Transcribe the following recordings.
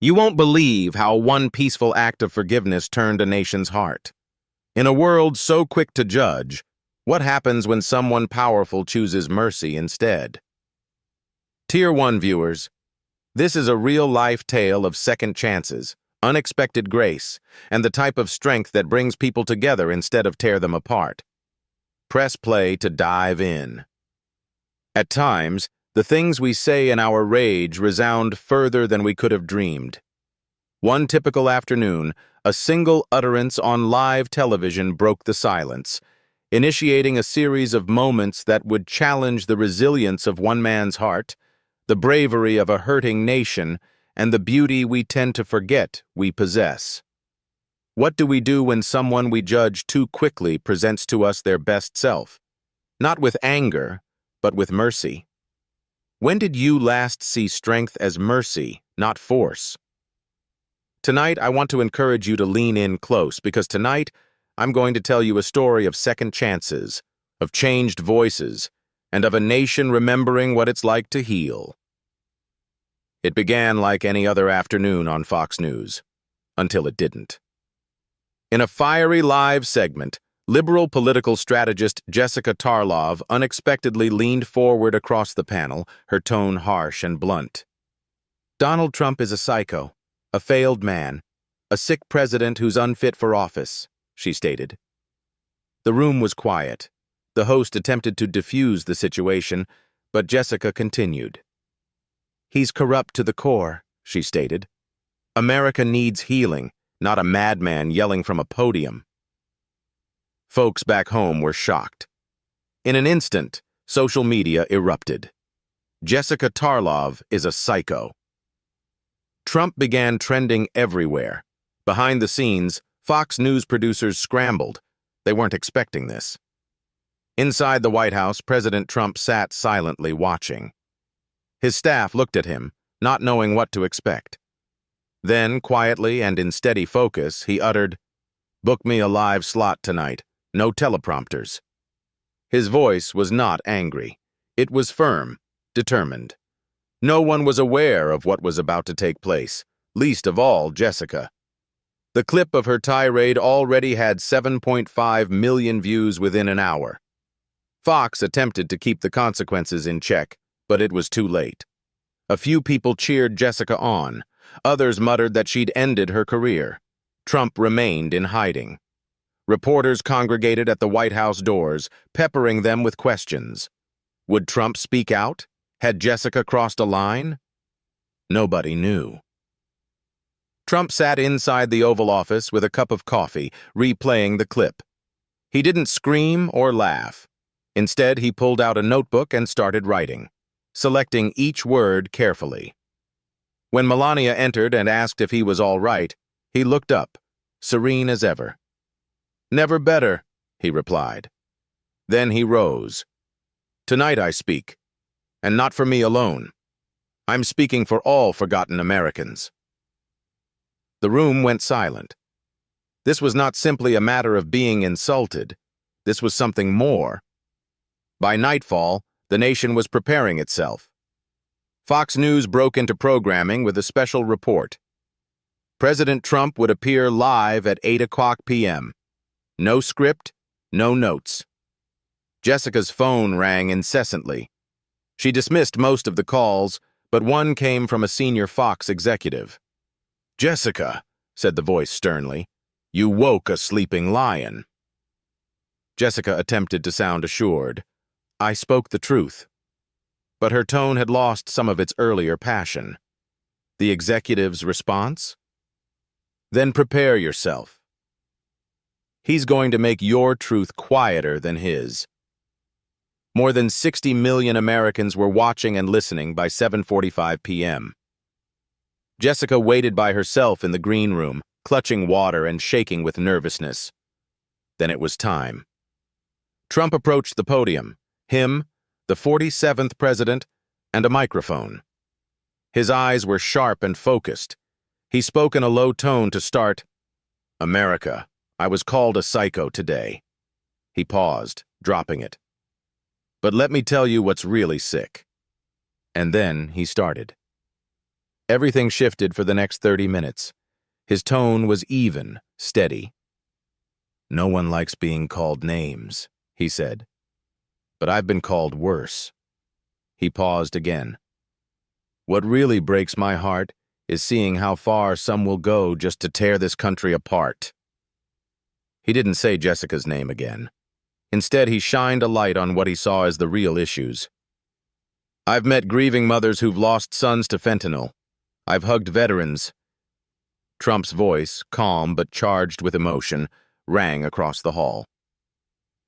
You won't believe how one peaceful act of forgiveness turned a nation's heart. In a world so quick to judge, what happens when someone powerful chooses mercy instead? Tier 1 viewers, this is a real-life tale of second chances, unexpected grace, and the type of strength that brings people together instead of tear them apart. Press play to dive in. At times, the things we say in our rage resound further than we could have dreamed. One typical afternoon, a single utterance on live television broke the silence, initiating a series of moments that would challenge the resilience of one man's heart, the bravery of a hurting nation, and the beauty we tend to forget we possess. What do we do when someone we judge too quickly presents to us their best self? Not with anger, but with mercy. When did you last see strength as mercy, not force? Tonight, I want to encourage you to lean in close, because tonight, I'm going to tell you a story of second chances, of changed voices, and of a nation remembering what it's like to heal. It began like any other afternoon on Fox News, until it didn't. In a fiery live segment, liberal political strategist Jessica Tarlov unexpectedly leaned forward across the panel, her tone harsh and blunt. Donald Trump is a psycho, a failed man, a sick president who's unfit for office, she stated. The room was quiet. The host attempted to diffuse the situation, but Jessica continued. He's corrupt to the core, she stated. America needs healing, not a madman yelling from a podium. Folks back home were shocked. In an instant, social media erupted. Jessica Tarlov is a psycho. Trump began trending everywhere. Behind the scenes, Fox News producers scrambled. They weren't expecting this. Inside the White House, President Trump sat silently watching. His staff looked at him, not knowing what to expect. Then, quietly and in steady focus, he uttered, "Book me a live slot tonight. No teleprompters." His voice was not angry. It was firm, determined. No one was aware of what was about to take place, least of all Jessica. The clip of her tirade already had 7.5 million views within an hour. Fox attempted to keep the consequences in check, but it was too late. A few people cheered Jessica on. Others muttered that she'd ended her career. Trump remained in hiding. Reporters congregated at the White House doors, peppering them with questions. Would Trump speak out? Had Jessica crossed a line? Nobody knew. Trump sat inside the Oval Office with a cup of coffee, replaying the clip. He didn't scream or laugh. Instead, he pulled out a notebook and started writing, selecting each word carefully. When Melania entered and asked if he was all right, he looked up, serene as ever. "Never better," he replied. Then he rose. "Tonight I speak, and not for me alone. I'm speaking for all forgotten Americans." The room went silent. This was not simply a matter of being insulted. This was something more. By nightfall, the nation was preparing itself. Fox News broke into programming with a special report. President Trump would appear live at 8 p.m. No script, no notes. Jessica's phone rang incessantly. She dismissed most of the calls, but one came from a senior Fox executive. "Jessica," said the voice sternly, "you woke a sleeping lion." Jessica attempted to sound assured. "I spoke the truth." But her tone had lost some of its earlier passion. The executive's response? "Then prepare yourself. He's going to make your truth quieter than his." More than 60 million Americans were watching and listening by 7:45 p.m. Jessica waited by herself in the green room, clutching water and shaking with nervousness. Then it was time. Trump approached the podium, him, the 47th president, and a microphone. His eyes were sharp and focused. He spoke in a low tone to start, "America, I was called a psycho today." He paused, dropping it. "But let me tell you what's really sick." And then he started. Everything shifted for the next 30 minutes. His tone was even, steady. "No one likes being called names," he said. "But I've been called worse." He paused again. "What really breaks my heart is seeing how far some will go just to tear this country apart." He didn't say Jessica's name again. Instead, he shined a light on what he saw as the real issues. "I've met grieving mothers who've lost sons to fentanyl. I've hugged veterans." Trump's voice, calm but charged with emotion, rang across the hall.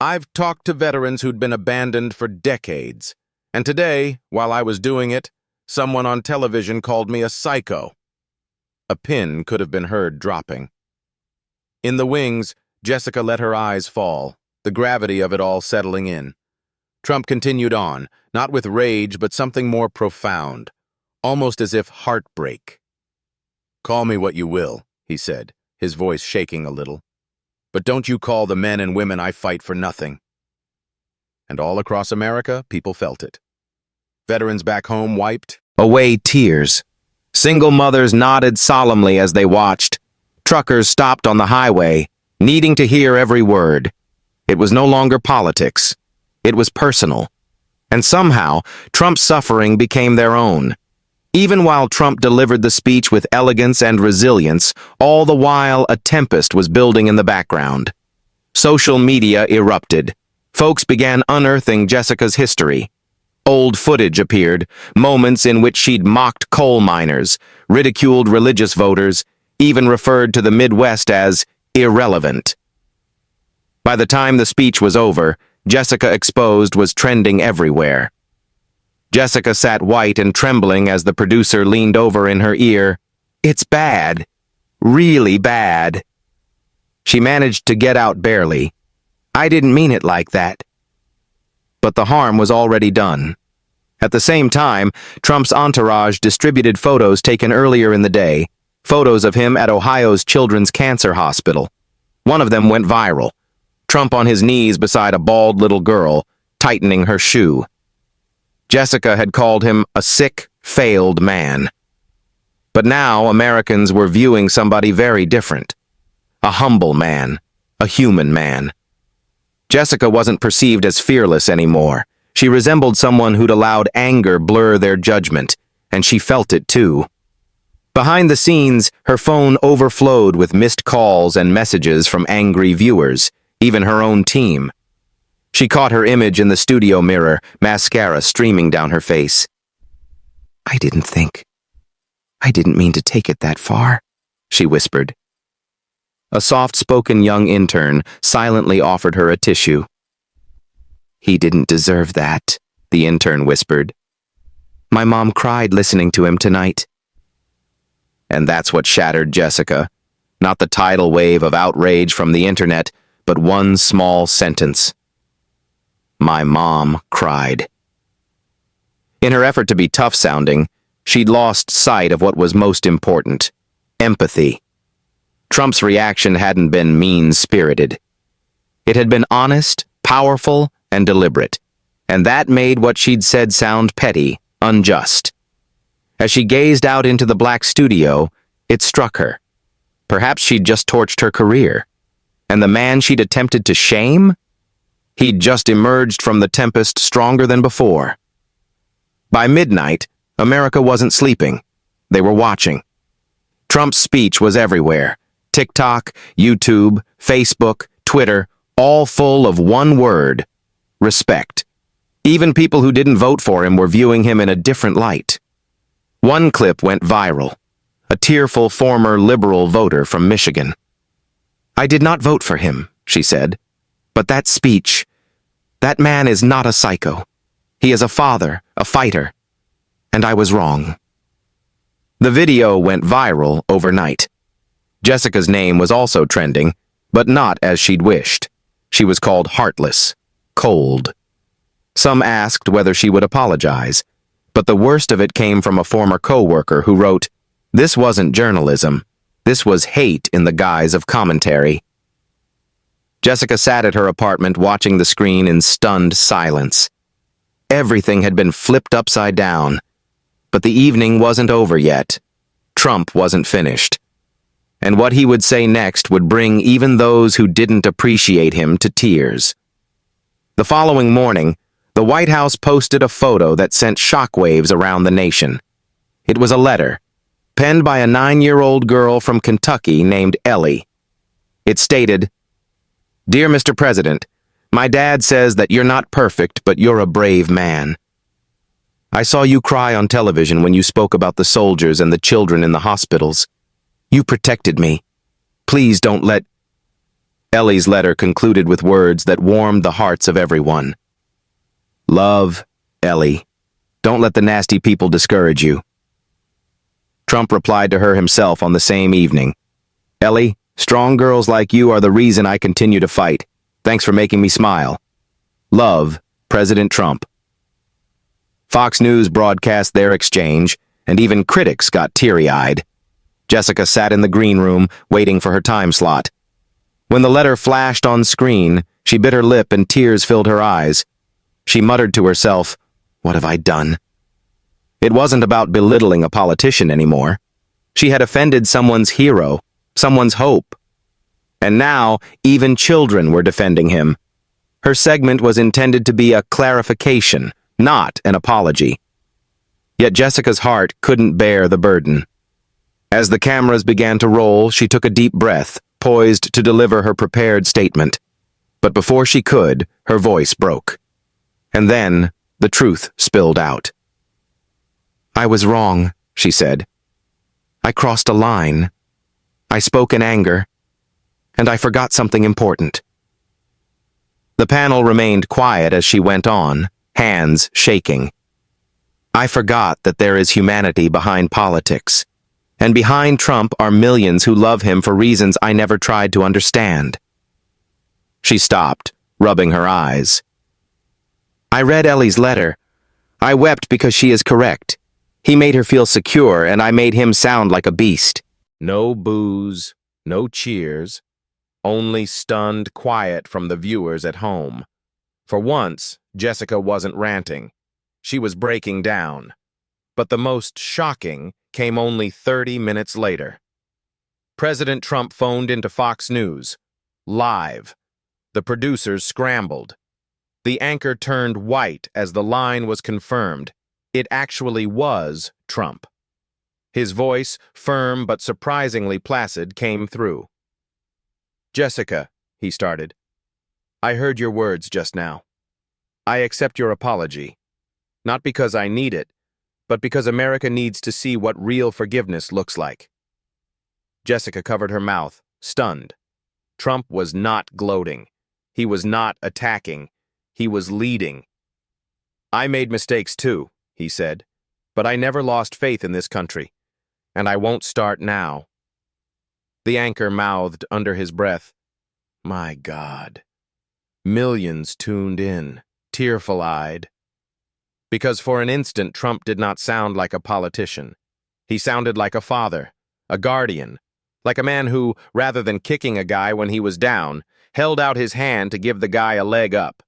"I've talked to veterans who'd been abandoned for decades. And today, while I was doing it, someone on television called me a psycho." A pin could have been heard dropping. In the wings, Jessica let her eyes fall, the gravity of it all settling in. Trump continued on, not with rage but something more profound, almost as if heartbreak. "Call me what you will," he said, his voice shaking a little. "But don't you call the men and women I fight for nothing." And all across America, people felt it. Veterans back home wiped away tears. Single mothers nodded solemnly as they watched. Truckers stopped on the highway, needing to hear every word. It was no longer politics. It was personal. And somehow, Trump's suffering became their own. Even while Trump delivered the speech with elegance and resilience, all the while a tempest was building in the background. Social media erupted. Folks began unearthing Jessica's history. Old footage appeared, moments in which she'd mocked coal miners, ridiculed religious voters, even referred to the Midwest as irrelevant. By the time the speech was over, Jessica Exposed was trending everywhere. Jessica sat white and trembling as the producer leaned over in her ear. "It's bad. Really bad." She managed to get out barely. "I didn't mean it like that." But the harm was already done. At the same time, Trump's entourage distributed photos taken earlier in the day, photos of him at Ohio's Children's Cancer Hospital. One of them went viral. Trump on his knees beside a bald little girl, tightening her shoe. Jessica had called him a sick, failed man. But now Americans were viewing somebody very different. A humble man, a human man. Jessica wasn't perceived as fearless anymore. She resembled someone who'd allowed anger blur their judgment, and she felt it too. Behind the scenes, her phone overflowed with missed calls and messages from angry viewers, even her own team. She caught her image in the studio mirror, mascara streaming down her face. I didn't mean to take it that far," she whispered. A soft-spoken young intern silently offered her a tissue. "He didn't deserve that," the intern whispered. "My mom cried listening to him tonight." And that's what shattered Jessica. Not the tidal wave of outrage from the internet, but one small sentence. "My mom cried." In her effort to be tough-sounding, she'd lost sight of what was most important: empathy. Trump's reaction hadn't been mean-spirited. It had been honest, powerful, and deliberate, and that made what she'd said sound petty, unjust. As she gazed out into the black studio, it struck her. Perhaps she'd just torched her career. And the man she'd attempted to shame? He'd just emerged from the tempest stronger than before. By midnight, America wasn't sleeping. They were watching. Trump's speech was everywhere. TikTok, YouTube, Facebook, Twitter, all full of one word: respect. Even people who didn't vote for him were viewing him in a different light. One clip went viral. A tearful former liberal voter from Michigan. "I did not vote for him," she said. "But that speech, that man is not a psycho. He is a father, a fighter. And I was wrong." The video went viral overnight. Jessica's name was also trending, but not as she'd wished. She was called heartless, cold. Some asked whether she would apologize, but the worst of it came from a former co-worker who wrote, "This wasn't journalism. This was hate in the guise of commentary." Jessica sat at her apartment watching the screen in stunned silence. Everything had been flipped upside down. But the evening wasn't over yet. Trump wasn't finished. And what he would say next would bring even those who didn't appreciate him to tears. The following morning, the White House posted a photo that sent shockwaves around the nation. It was a letter, penned by a 9-year-old girl from Kentucky named Ellie. It stated, "Dear Mr. President, my dad says that you're not perfect, but you're a brave man. I saw you cry on television when you spoke about the soldiers and the children in the hospitals. You protected me. Please don't let—" Ellie's letter concluded with words that warmed the hearts of everyone. "Love, Ellie. Don't let the nasty people discourage you." Trump replied to her himself on the same evening. "Ellie, strong girls like you are the reason I continue to fight. Thanks for making me smile. Love, President Trump." Fox News broadcast their exchange, and even critics got teary-eyed. Jessica sat in the green room, waiting for her time slot. When the letter flashed on screen, she bit her lip and tears filled her eyes. She muttered to herself, "What have I done?" It wasn't about belittling a politician anymore. She had offended someone's hero, someone's hope. And now, even children were defending him. Her segment was intended to be a clarification, not an apology. Yet Jessica's heart couldn't bear the burden. As the cameras began to roll, she took a deep breath, poised to deliver her prepared statement. But before she could, her voice broke. And then, the truth spilled out. "I was wrong," she said. "I crossed a line. I spoke in anger. And I forgot something important." The panel remained quiet as she went on, hands shaking. "I forgot that there is humanity behind politics. And behind Trump are millions who love him for reasons I never tried to understand." She stopped, rubbing her eyes. "I read Ellie's letter. I wept because she is correct. He made her feel secure, and I made him sound like a beast." No boos, no cheers, only stunned quiet from the viewers at home. For once, Jessica wasn't ranting. She was breaking down. But the most shocking came only 30 minutes later. President Trump phoned into Fox News, live. The producers scrambled. The anchor turned white as the line was confirmed. It actually was Trump. His voice, firm but surprisingly placid, came through. "Jessica," he started, "I heard your words just now. I accept your apology. Not because I need it, but because America needs to see what real forgiveness looks like." Jessica covered her mouth, stunned. Trump was not gloating. He was not attacking. He was leading. "I made mistakes too," he said, "but I never lost faith in this country. And I won't start now." The anchor mouthed under his breath, "My God." Millions tuned in, tearful-eyed. Because for an instant Trump did not sound like a politician. He sounded like a father, a guardian, like a man who, rather than kicking a guy when he was down, held out his hand to give the guy a leg up.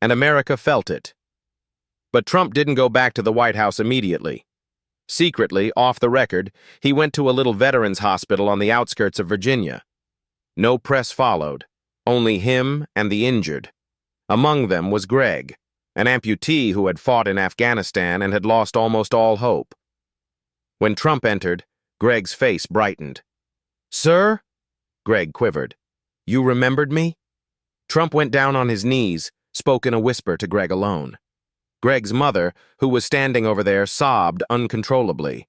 And America felt it. But Trump didn't go back to the White House immediately. Secretly, off the record, he went to a little veterans hospital on the outskirts of Virginia. No press followed, only him and the injured. Among them was Greg, an amputee who had fought in Afghanistan and had lost almost all hope. When Trump entered, Greg's face brightened. "Sir?" Greg quivered. "You remembered me?" Trump went down on his knees, spoke in a whisper to Greg alone. Greg's mother, who was standing over there, sobbed uncontrollably.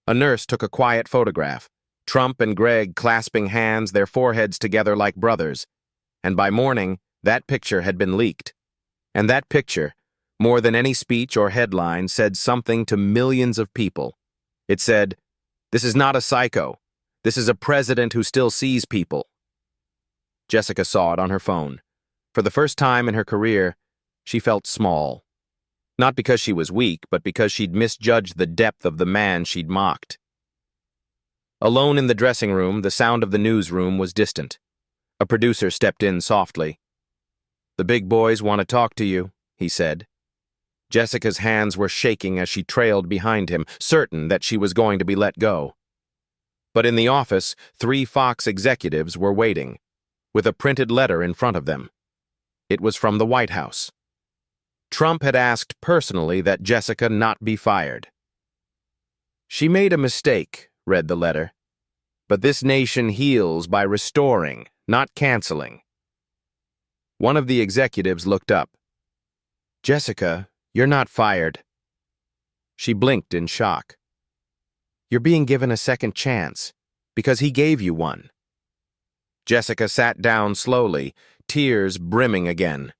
A nurse took a quiet photograph, Trump and Greg clasping hands, their foreheads together like brothers. And by morning, that picture had been leaked. And that picture, more than any speech or headline, said something to millions of people. It said, "This is not a psycho. This is a president who still sees people." Jessica saw it on her phone. For the first time in her career, she felt small. Not because she was weak, but because she'd misjudged the depth of the man she'd mocked. Alone in the dressing room, the sound of the newsroom was distant. A producer stepped in softly. "The big boys want to talk to you," he said. Jessica's hands were shaking as she trailed behind him, certain that she was going to be let go. But in the office, 3 Fox executives were waiting, with a printed letter in front of them. It was from the White House. Trump had asked personally that Jessica not be fired. "She made a mistake," read the letter. "But this nation heals by restoring, not canceling." One of the executives looked up. "Jessica, you're not fired." She blinked in shock. "You're being given a second chance, because he gave you one." Jessica sat down slowly, tears brimming again.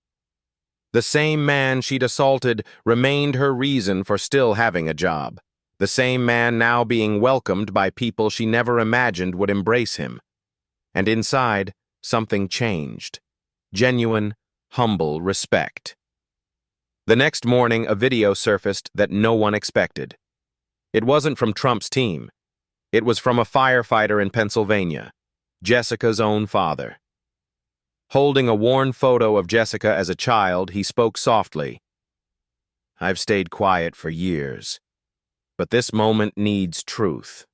The same man she'd assaulted remained her reason for still having a job. The same man now being welcomed by people she never imagined would embrace him. And inside, something changed. Genuine, humble respect. The next morning, a video surfaced that no one expected. It wasn't from Trump's team. It was from a firefighter in Pennsylvania, Jessica's own father. Holding a worn photo of Jessica as a child, he spoke softly. "I've stayed quiet for years, but this moment needs truth."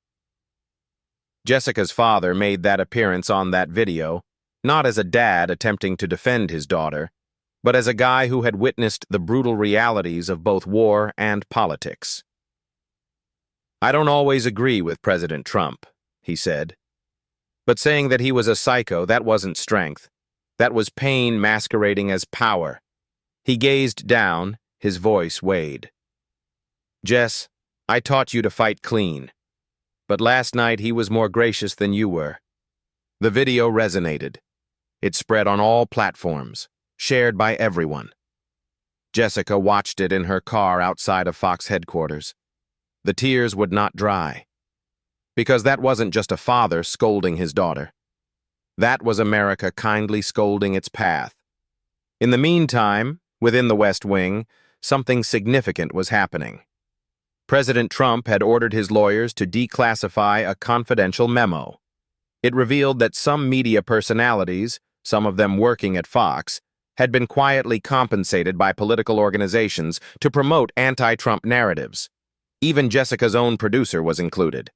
Jessica's father made that appearance on that video, not as a dad attempting to defend his daughter, but as a guy who had witnessed the brutal realities of both war and politics. "I don't always agree with President Trump," he said. But saying that he was a psycho, that wasn't strength. That was pain masquerading as power. He gazed down, his voice weighed. "Jess, I taught you to fight clean. But last night he was more gracious than you were." The video resonated. It spread on all platforms, shared by everyone. Jessica watched it in her car outside of Fox headquarters. The tears would not dry. Because that wasn't just a father scolding his daughter. That was America kindly scolding its path. In the meantime, within the West Wing, something significant was happening. President Trump had ordered his lawyers to declassify a confidential memo. It revealed that some media personalities, some of them working at Fox, had been quietly compensated by political organizations to promote anti-Trump narratives. Even Jessica's own producer was included.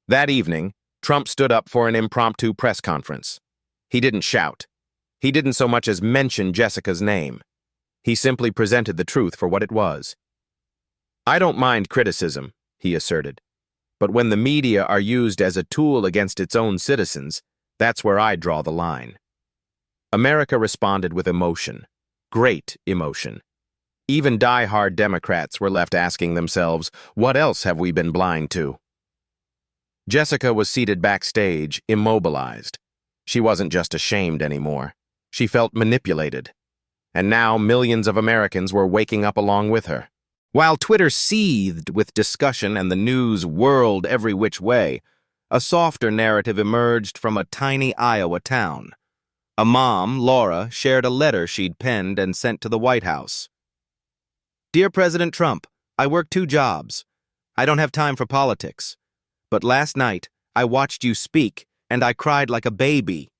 That evening, Trump stood up for an impromptu press conference. He didn't shout. He didn't so much as mention Jessica's name. He simply presented the truth for what it was. "I don't mind criticism," he asserted. "But when the media are used as a tool against its own citizens, that's where I draw the line." America responded with emotion. Great emotion. Even die-hard Democrats were left asking themselves, what else have we been blind to? Jessica was seated backstage, immobilized. She wasn't just ashamed anymore. She felt manipulated. And now millions of Americans were waking up along with her. While Twitter seethed with discussion and the news whirled every which way, a softer narrative emerged from a tiny Iowa town. A mom, Laura, shared a letter she'd penned and sent to the White House. "Dear President Trump, I work 2 jobs. I don't have time for politics. But last night, I watched you speak, and I cried like a baby.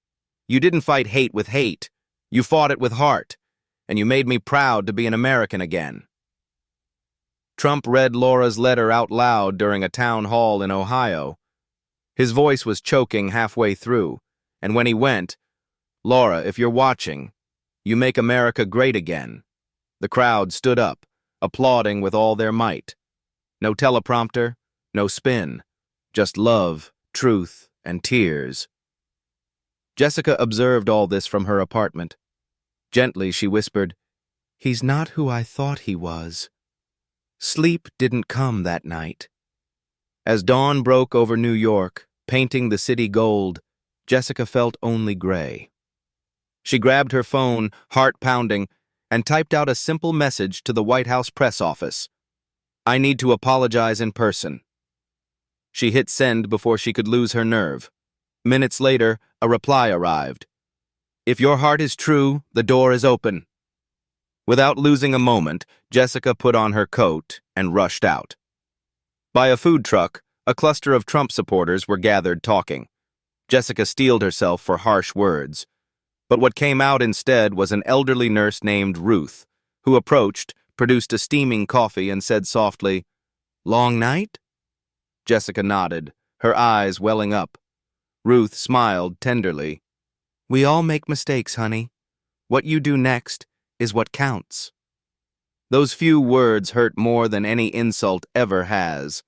You didn't fight hate with hate. You fought it with heart, and you made me proud to be an American again." Trump read Laura's letter out loud during a town hall in Ohio. His voice was choking halfway through, and when he went, "Laura, if you're watching, you make America great again." The crowd stood up, applauding with all their might. No teleprompter, no spin. Just love, truth, and tears. Jessica observed all this from her apartment. Gently, she whispered, "He's not who I thought he was." Sleep didn't come that night. As dawn broke over New York, painting the city gold, Jessica felt only gray. She grabbed her phone, heart pounding, and typed out a simple message to the White House press office. "I need to apologize in person." She hit send before she could lose her nerve. Minutes later, a reply arrived. "If your heart is true, the door is open." Without losing a moment, Jessica put on her coat and rushed out. By a food truck, a cluster of Trump supporters were gathered talking. Jessica steeled herself for harsh words. But what came out instead was an elderly nurse named Ruth, who approached, produced a steaming coffee, and said softly, "Long night?" Jessica nodded, her eyes welling up. Ruth smiled tenderly. "We all make mistakes, honey. What you do next is what counts." Those few words hurt more than any insult ever has.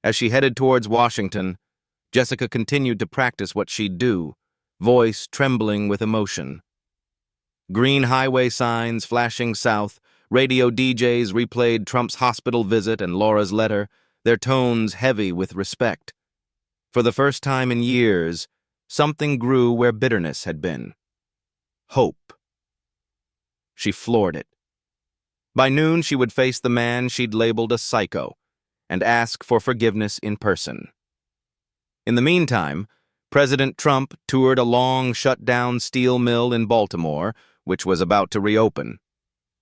As she headed towards Washington, Jessica continued to practice what she'd do, voice trembling with emotion. Green highway signs flashing south, radio DJs replayed Trump's hospital visit and Laura's letter, their tones heavy with respect. For the first time in years, something grew where bitterness had been. Hope. She floored it. By noon, she would face the man she'd labeled a psycho and ask for forgiveness in person. In the meantime, President Trump toured a long, shut-down steel mill in Baltimore, which was about to reopen.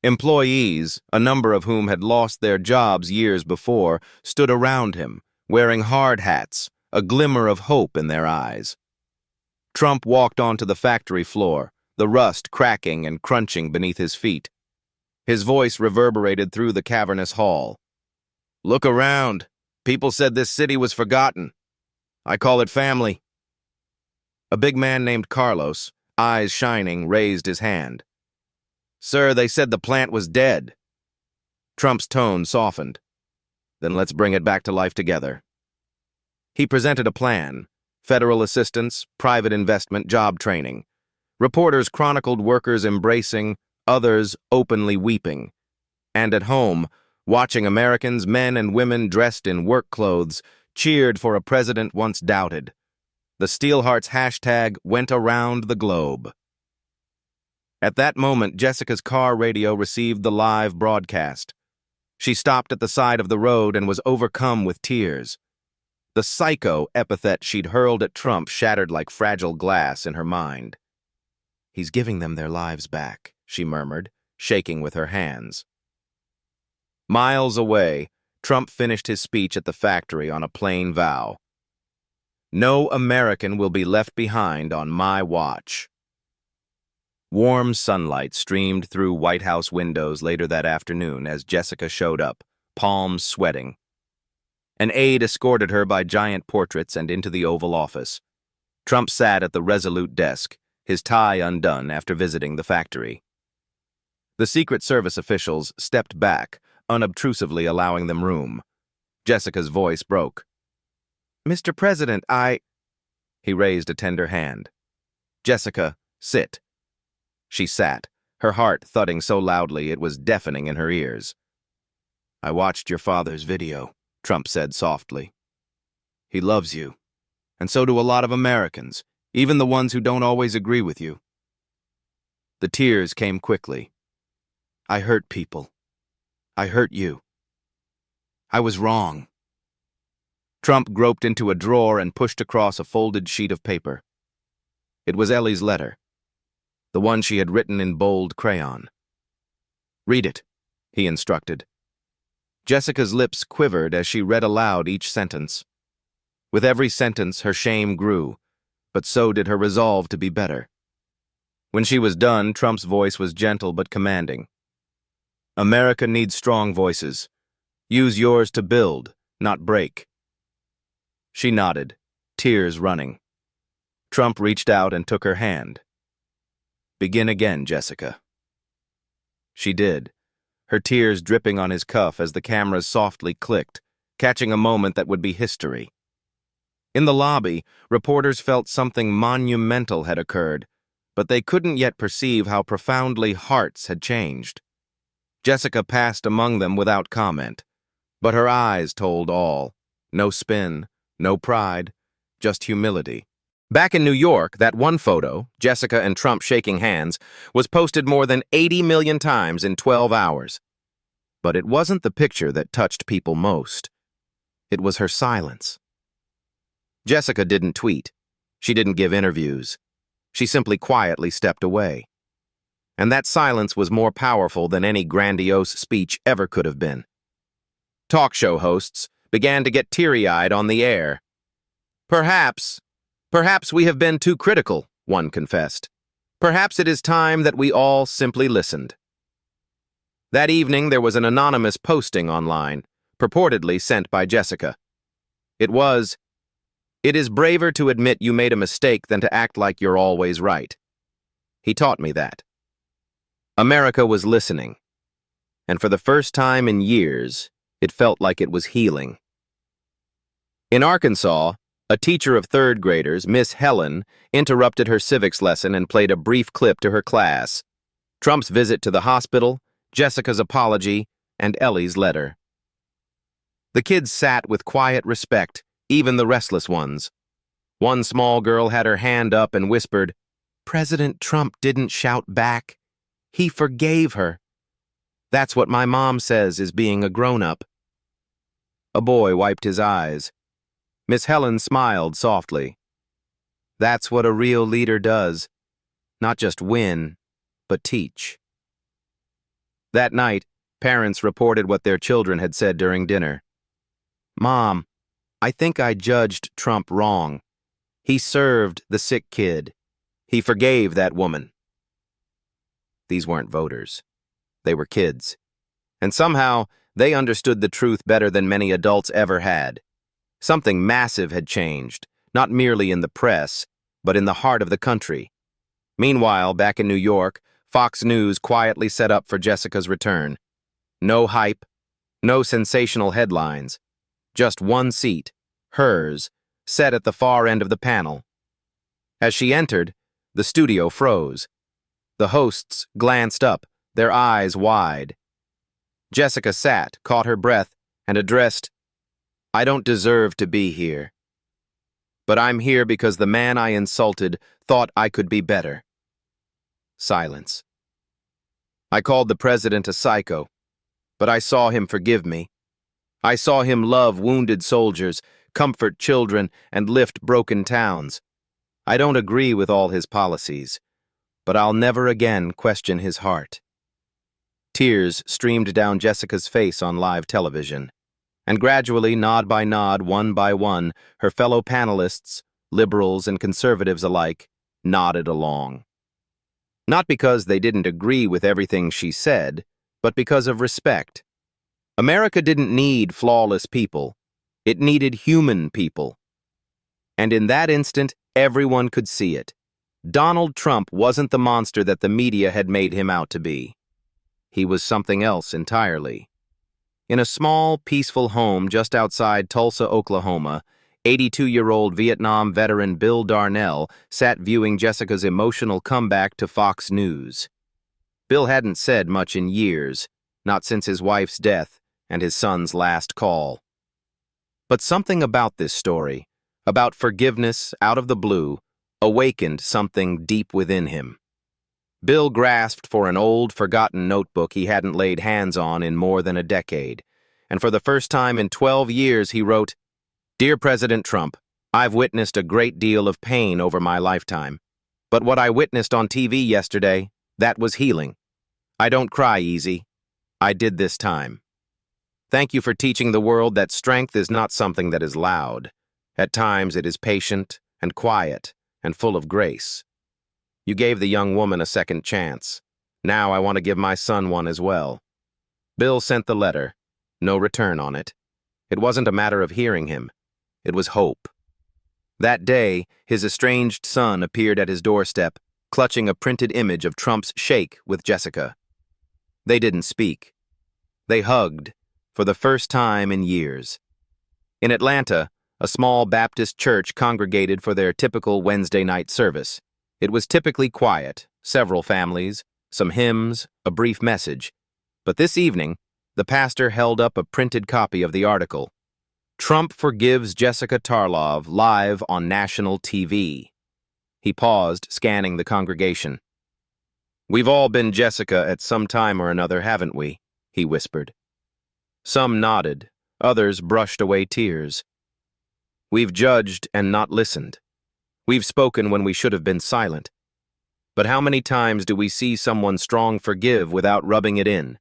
Employees, a number of whom had lost their jobs years before, stood around him, wearing hard hats, a glimmer of hope in their eyes. Trump walked onto the factory floor, the rust cracking and crunching beneath his feet. His voice reverberated through the cavernous hall. "Look around. People said this city was forgotten. I call it family." A big man named Carlos, eyes shining, raised his hand. "Sir, they said the plant was dead." Trump's tone softened. "Then let's bring it back to life together." He presented a plan: federal assistance, private investment, job training. Reporters chronicled workers embracing, others openly weeping. And at home, watching Americans, men and women dressed in work clothes, cheered for a president once doubted. The Steelhearts hashtag went around the globe. At that moment, Jessica's car radio received the live broadcast. She stopped at the side of the road and was overcome with tears. The psycho epithet she'd hurled at Trump shattered like fragile glass in her mind. "He's giving them their lives back," she murmured, shaking with her hands. Miles away, Trump finished his speech at the factory on a plain vow. "No American will be left behind on my watch." Warm sunlight streamed through White House windows later that afternoon as Jessica showed up, palms sweating. An aide escorted her by giant portraits and into the Oval Office. Trump sat at the resolute desk, his tie undone after visiting the factory. The Secret Service officials stepped back, unobtrusively allowing them room. Jessica's voice broke. "Mr. President, He raised a tender hand. "Jessica, sit." She sat, her heart thudding so loudly it was deafening in her ears. "I watched your father's video," Trump said softly. "He loves you, and so do a lot of Americans, even the ones who don't always agree with you." The tears came quickly. "I hurt people. I hurt you. I was wrong." Trump groped into a drawer and pushed across a folded sheet of paper. It was Ellie's letter, the one she had written in bold crayon. "Read it," he instructed. Jessica's lips quivered as she read aloud each sentence. With every sentence, her shame grew, but so did her resolve to be better. When she was done, Trump's voice was gentle but commanding. "America needs strong voices. Use yours to build, not break." She nodded, tears running. Trump reached out and took her hand. "Begin again, Jessica." She did, her tears dripping on his cuff as the cameras softly clicked, catching a moment that would be history. In the lobby, reporters felt something monumental had occurred, but they couldn't yet perceive how profoundly hearts had changed. Jessica passed among them without comment, but her eyes told all. No spin, no pride, just humility. Back in New York, that one photo, Jessica and Trump shaking hands, was posted more than 80 million times in 12 hours. But it wasn't the picture that touched people most. It was her silence. Jessica didn't tweet. She didn't give interviews. She simply quietly stepped away. And that silence was more powerful than any grandiose speech ever could have been. Talk show hosts began to get teary-eyed on the air. Perhaps we have been too critical," one confessed. "Perhaps it is time that we all simply listened." That evening, there was an anonymous posting online, purportedly sent by Jessica. It was, It is braver to admit you made a mistake than to act like you're always right. He taught me that. America was listening, and for the first time in years, it felt like it was healing. In Arkansas, a teacher of third graders, Miss Helen, interrupted her civics lesson and played a brief clip to her class. Trump's visit to the hospital, Jessica's apology, and Ellie's letter. The kids sat with quiet respect, even the restless ones. One small girl had her hand up and whispered, "President Trump didn't shout back. He forgave her. That's what my mom says is being a grown-up." A boy wiped his eyes. Miss Helen smiled softly. That's what a real leader does. Not just win, but teach. That night, parents reported what their children had said during dinner. "Mom, I think I judged Trump wrong. He served the sick kid. He forgave that woman." These weren't voters. They were kids. And somehow, they understood the truth better than many adults ever had. Something massive had changed, not merely in the press, but in the heart of the country. Meanwhile, back in New York, Fox News quietly set up for Jessica's return. No hype, no sensational headlines. Just one seat, hers, set at the far end of the panel. As she entered, the studio froze. The hosts glanced up, their eyes wide. Jessica sat, caught her breath, and addressed, "I don't deserve to be here. But I'm here because the man I insulted thought I could be better." Silence. "I called the president a psycho, but I saw him forgive me. I saw him love wounded soldiers, comfort children, and lift broken towns. I don't agree with all his policies, but I'll never again question his heart." Tears streamed down Jessica's face on live television. And gradually, nod by nod, one by one, her fellow panelists, liberals and conservatives alike, nodded along. Not because they didn't agree with everything she said, but because of respect. America didn't need flawless people. It needed human people. And in that instant, everyone could see it. Donald Trump wasn't the monster that the media had made him out to be. He was something else entirely. In a small, peaceful home just outside Tulsa, Oklahoma, 82-year-old Vietnam veteran Bill Darnell sat viewing Jessica's emotional comeback to Fox News. Bill hadn't said much in years, not since his wife's death and his son's last call. But something about this story, about forgiveness out of the blue, awakened something deep within him. Bill grasped for an old, forgotten notebook he hadn't laid hands on in more than a decade, and for the first time in 12 years he wrote, "Dear President Trump, I've witnessed a great deal of pain over my lifetime, but what I witnessed on TV yesterday, that was healing. I don't cry easy. I did this time. Thank you for teaching the world that strength is not something that is loud. At times it is patient and quiet and full of grace. You gave the young woman a second chance. Now I want to give my son one as well." Bill sent the letter. No return on it. It wasn't a matter of hearing him. It was hope. That day, his estranged son appeared at his doorstep, clutching a printed image of Trump's shake with Jessica. They didn't speak. They hugged, for the first time in years. In Atlanta, a small Baptist church congregated for their typical Wednesday night service. It was typically quiet, several families, some hymns, a brief message. But this evening, the pastor held up a printed copy of the article. "Trump forgives Jessica Tarlov live on national TV." He paused, scanning the congregation. "We've all been Jessica at some time or another, haven't we?" he whispered. Some nodded, others brushed away tears. "We've judged and not listened. We've spoken when we should have been silent. But how many times do we see someone strong forgive without rubbing it in?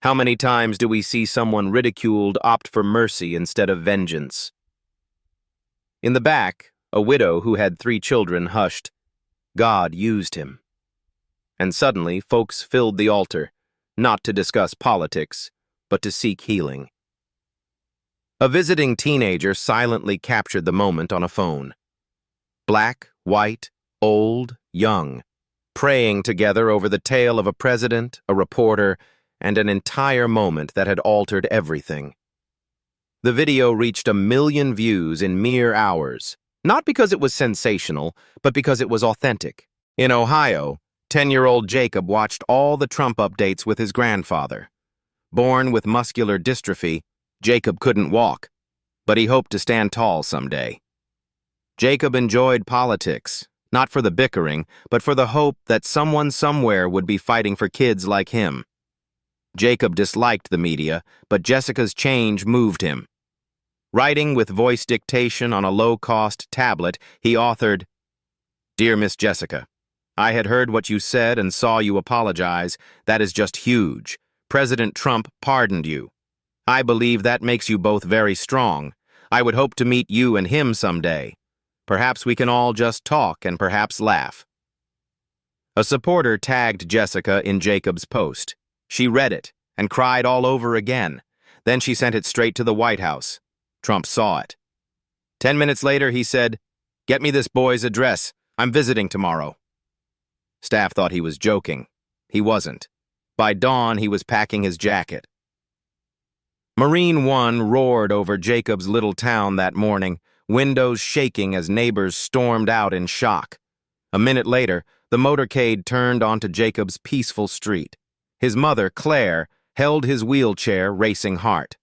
How many times do we see someone ridiculed opt for mercy instead of vengeance?" In the back, a widow who had 3 children hushed, "God used him." And suddenly, folks filled the altar, not to discuss politics, but to seek healing. A visiting teenager silently captured the moment on a phone. Black, white, old, young, praying together over the tale of a president, a reporter, and an entire moment that had altered everything. The video reached 1 million views in mere hours, not because it was sensational, but because it was authentic. In Ohio, 10-year-old Jacob watched all the Trump updates with his grandfather. Born with muscular dystrophy, Jacob couldn't walk, but he hoped to stand tall someday. Jacob enjoyed politics, not for the bickering, but for the hope that someone somewhere would be fighting for kids like him. Jacob disliked the media, but Jessica's change moved him. Writing with voice dictation on a low-cost tablet, he authored, "Dear Miss Jessica, I had heard what you said and saw you apologize. That is just huge. President Trump pardoned you. I believe that makes you both very strong. I would hope to meet you and him someday. Perhaps we can all just talk and perhaps laugh." A supporter tagged Jessica in Jacob's post. She read it and cried all over again. Then she sent it straight to the White House. Trump saw it. 10 minutes later, he said, "Get me this boy's address. I'm visiting tomorrow." Staff thought he was joking. He wasn't. By dawn, he was packing his jacket. Marine One roared over Jacob's little town that morning, windows shaking as neighbors stormed out in shock. A minute later, the motorcade turned onto Jacob's peaceful street. His mother, Claire, held his wheelchair, racing heart.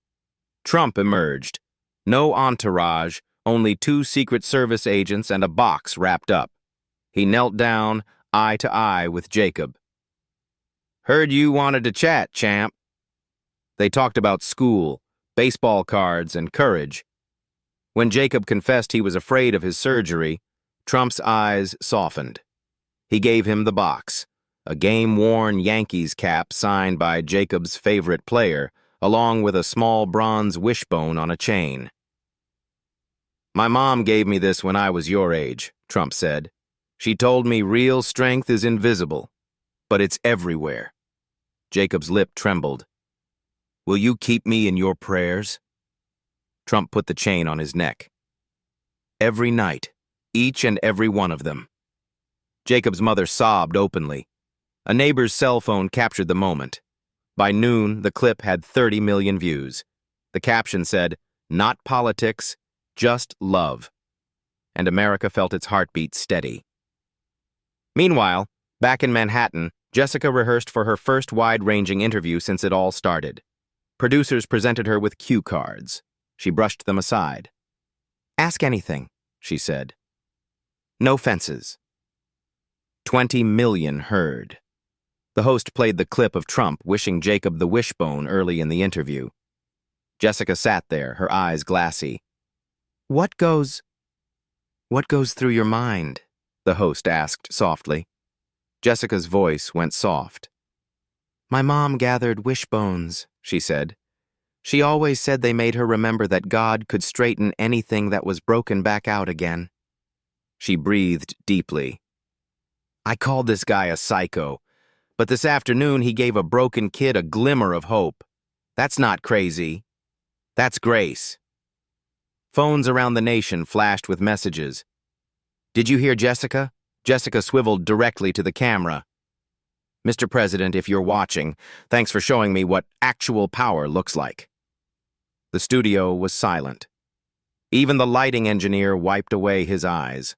Trump emerged. No entourage, only 2 Secret Service agents and a box wrapped up. He knelt down, eye to eye with Jacob. "Heard you wanted to chat, champ." They talked about school, baseball cards, and courage. When Jacob confessed he was afraid of his surgery, Trump's eyes softened. He gave him the box, a game-worn Yankees cap signed by Jacob's favorite player, along with a small bronze wishbone on a chain. "My mom gave me this when I was your age," Trump said. "She told me real strength is invisible, but it's everywhere." Jacob's lip trembled. "Will you keep me in your prayers?" Trump put the chain on his neck. "Every night, each and every one of them." Jacob's mother sobbed openly. A neighbor's cell phone captured the moment. By noon, the clip had 30 million views. The caption said, "Not politics, just love." And America felt its heartbeat steady. Meanwhile, back in Manhattan, Jessica rehearsed for her first wide-ranging interview since it all started. Producers presented her with cue cards. She brushed them aside. "Ask anything," she said. "No fences." 20 million heard. The host played the clip of Trump wishing Jacob the wishbone early in the interview. Jessica sat there, her eyes glassy. What goes through your mind?" the host asked softly. Jessica's voice went soft. "My mom gathered wishbones," she said. "She always said they made her remember that God could straighten anything that was broken back out again." She breathed deeply. "I called this guy a psycho, but this afternoon he gave a broken kid a glimmer of hope. That's not crazy. That's grace." Phones around the nation flashed with messages. "Did you hear Jessica?" Jessica swiveled directly to the camera. "Mr. President, if you're watching, thanks for showing me what actual power looks like." The studio was silent. Even the lighting engineer wiped away his eyes.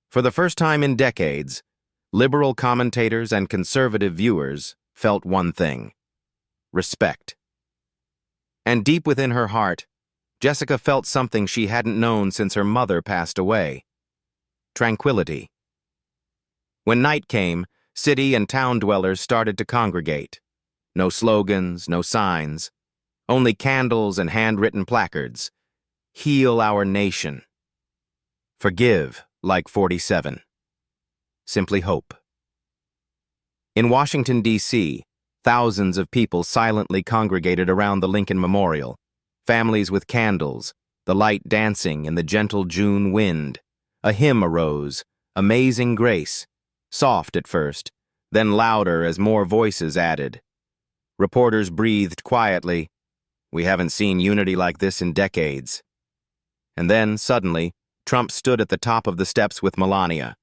For the first time in decades, liberal commentators and conservative viewers felt one thing: respect. And deep within her heart, Jessica felt something she hadn't known since her mother passed away: tranquility. When night came, city and town dwellers started to congregate. No slogans, no signs, only candles and handwritten placards. Heal our nation. Forgive, like 47. Simply hope. In Washington, D.C., thousands of people silently congregated around the Lincoln Memorial, families with candles, the light dancing in the gentle June wind. A hymn arose, Amazing Grace, soft at first, then louder as more voices added. Reporters breathed quietly. We haven't seen unity like this in decades. And then, suddenly, Trump stood at the top of the steps with Melania.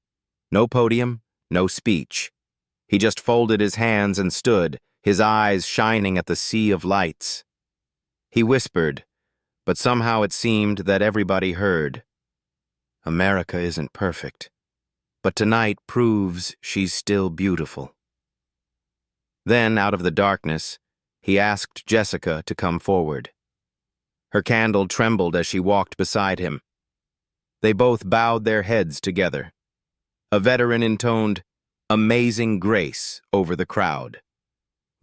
No podium, no speech. He just folded his hands and stood, his eyes shining at the sea of lights. He whispered, but somehow it seemed that everybody heard. America isn't perfect, but tonight proves she's still beautiful. Then, out of the darkness, he asked Jessica to come forward. Her candle trembled as she walked beside him. They both bowed their heads together. A veteran intoned, "Amazing grace," over the crowd.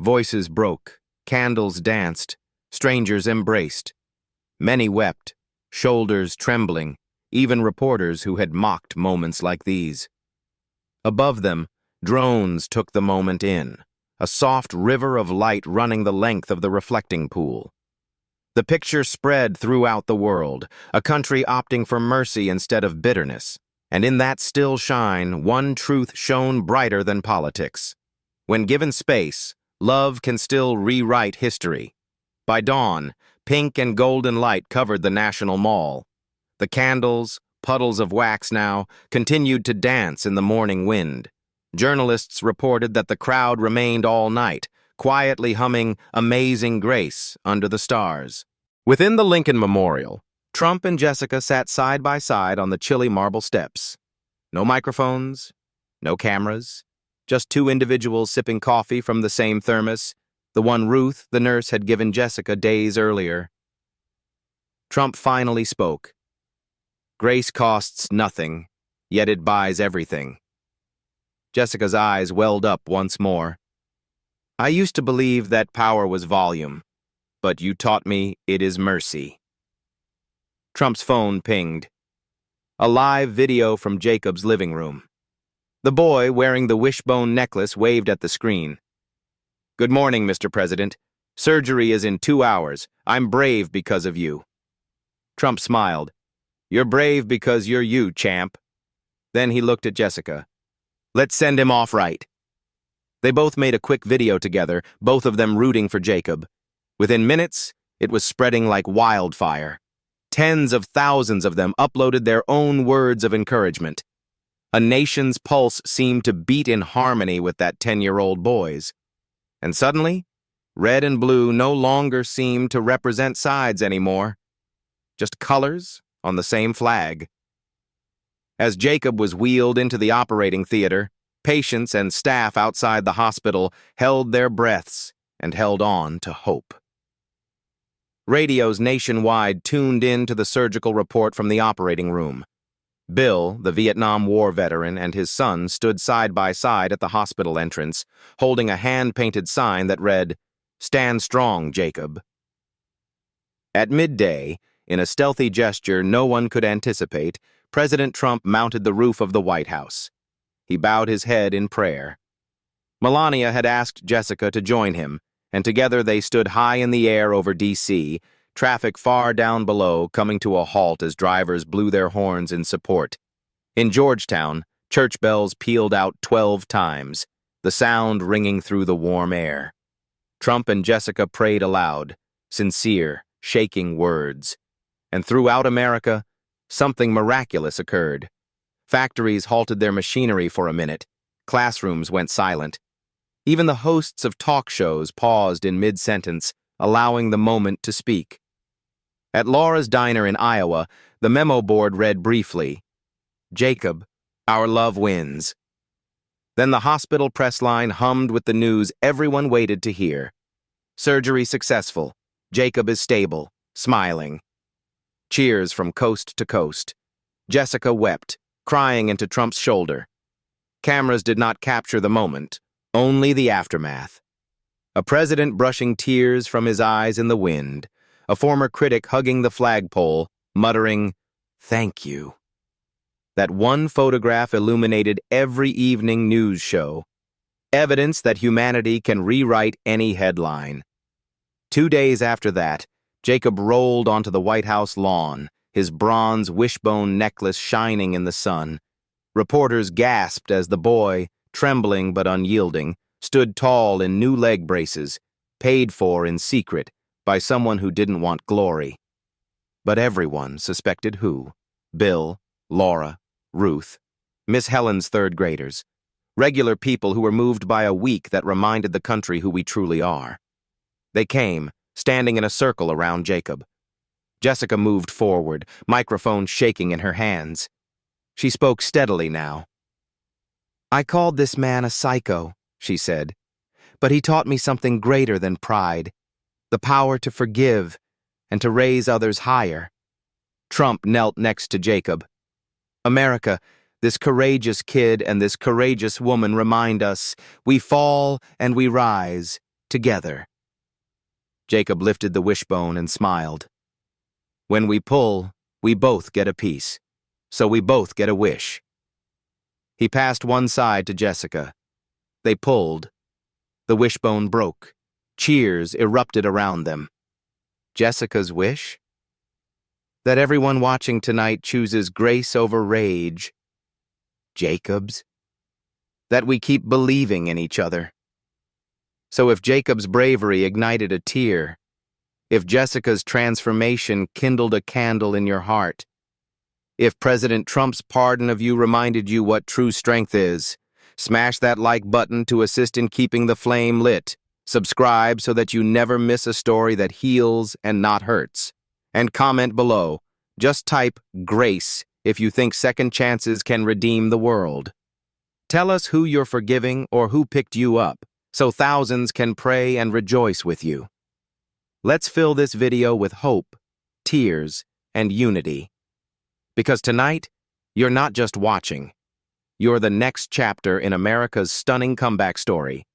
Voices broke, candles danced, strangers embraced. Many wept, shoulders trembling, even reporters who had mocked moments like these. Above them, drones took the moment in, a soft river of light running the length of the reflecting pool. The picture spread throughout the world, a country opting for mercy instead of bitterness. And in that still shine, one truth shone brighter than politics. When given space, love can still rewrite history. By dawn, pink and golden light covered the National Mall. The candles, puddles of wax now, continued to dance in the morning wind. Journalists reported that the crowd remained all night, quietly humming "Amazing Grace" under the stars. Within the Lincoln Memorial, Trump and Jessica sat side by side on the chilly marble steps. No microphones, no cameras, just two individuals sipping coffee from the same thermos, the one Ruth, the nurse, had given Jessica days earlier. Trump finally spoke. Grace costs nothing, yet it buys everything. Jessica's eyes welled up once more. I used to believe that power was volume, but you taught me it is mercy. Trump's phone pinged. A live video from Jacob's living room. The boy, wearing the wishbone necklace, waved at the screen. "Good morning, Mr. President. Surgery is in 2 hours. I'm brave because of you." Trump smiled. "You're brave because you're you, champ." Then he looked at Jessica. "Let's send him off right." They both made a quick video together, both of them rooting for Jacob. Within minutes, it was spreading like wildfire. Tens of thousands of them uploaded their own words of encouragement. A nation's pulse seemed to beat in harmony with that 10-year-old boy's. And suddenly, red and blue no longer seemed to represent sides anymore. Just colors on the same flag. As Jacob was wheeled into the operating theater, patients and staff outside the hospital held their breaths and held on to hope. Radios nationwide tuned in to the surgical report from the operating room. Bill, the Vietnam War veteran, and his son stood side by side at the hospital entrance, holding a hand-painted sign that read, "Stand strong, Jacob." At midday, in a stealthy gesture no one could anticipate, President Trump mounted the roof of the White House. He bowed his head in prayer. Melania had asked Jessica to join him, and together they stood high in the air over D.C., traffic far down below coming to a halt as drivers blew their horns in support. In Georgetown, church bells pealed out 12 times, the sound ringing through the warm air. Trump and Jessica prayed aloud, sincere, shaking words. And throughout America, something miraculous occurred. Factories halted their machinery for a minute. Classrooms went silent. Even the hosts of talk shows paused in mid-sentence, allowing the moment to speak. At Laura's Diner in Iowa, the memo board read briefly, "Jacob, our love wins." Then the hospital press line hummed with the news everyone waited to hear. "Surgery successful. Jacob is stable, smiling." Cheers from coast to coast. Jessica wept, crying into Trump's shoulder. Cameras did not capture the moment, only the aftermath. A president brushing tears from his eyes in the wind, a former critic hugging the flagpole, muttering, "Thank you." That one photograph illuminated every evening news show, evidence that humanity can rewrite any headline. 2 days after that, Jacob rolled onto the White House lawn, his bronze wishbone necklace shining in the sun. Reporters gasped as the boy, trembling but unyielding, stood tall in new leg braces, paid for in secret by someone who didn't want glory. But everyone suspected who? Bill, Laura, Ruth, Miss Helen's third graders. Regular people who were moved by a week that reminded the country who we truly are. They came, standing in a circle around Jacob. Jessica moved forward, microphone shaking in her hands. She spoke steadily now. "I called this man a psycho," she said, "but he taught me something greater than pride, the power to forgive and to raise others higher." Trump knelt next to Jacob. "America, this courageous kid and this courageous woman remind us we fall and we rise together." Jacob lifted the wishbone and smiled. "When we pull, we both get a piece, so we both get a wish." He passed one side to Jessica. They pulled. The wishbone broke. Cheers erupted around them. Jessica's wish? That everyone watching tonight chooses grace over rage. Jacob's? That we keep believing in each other. So if Jacob's bravery ignited a tear, if Jessica's transformation kindled a candle in your heart, if President Trump's pardon of you reminded you what true strength is, smash that like button to assist in keeping the flame lit. Subscribe so that you never miss a story that heals and not hurts. And comment below. Just type grace if you think second chances can redeem the world. Tell us who you're forgiving or who picked you up, so thousands can pray and rejoice with you. Let's fill this video with hope, tears, and unity. Because tonight, you're not just watching. You're the next chapter in America's stunning comeback story.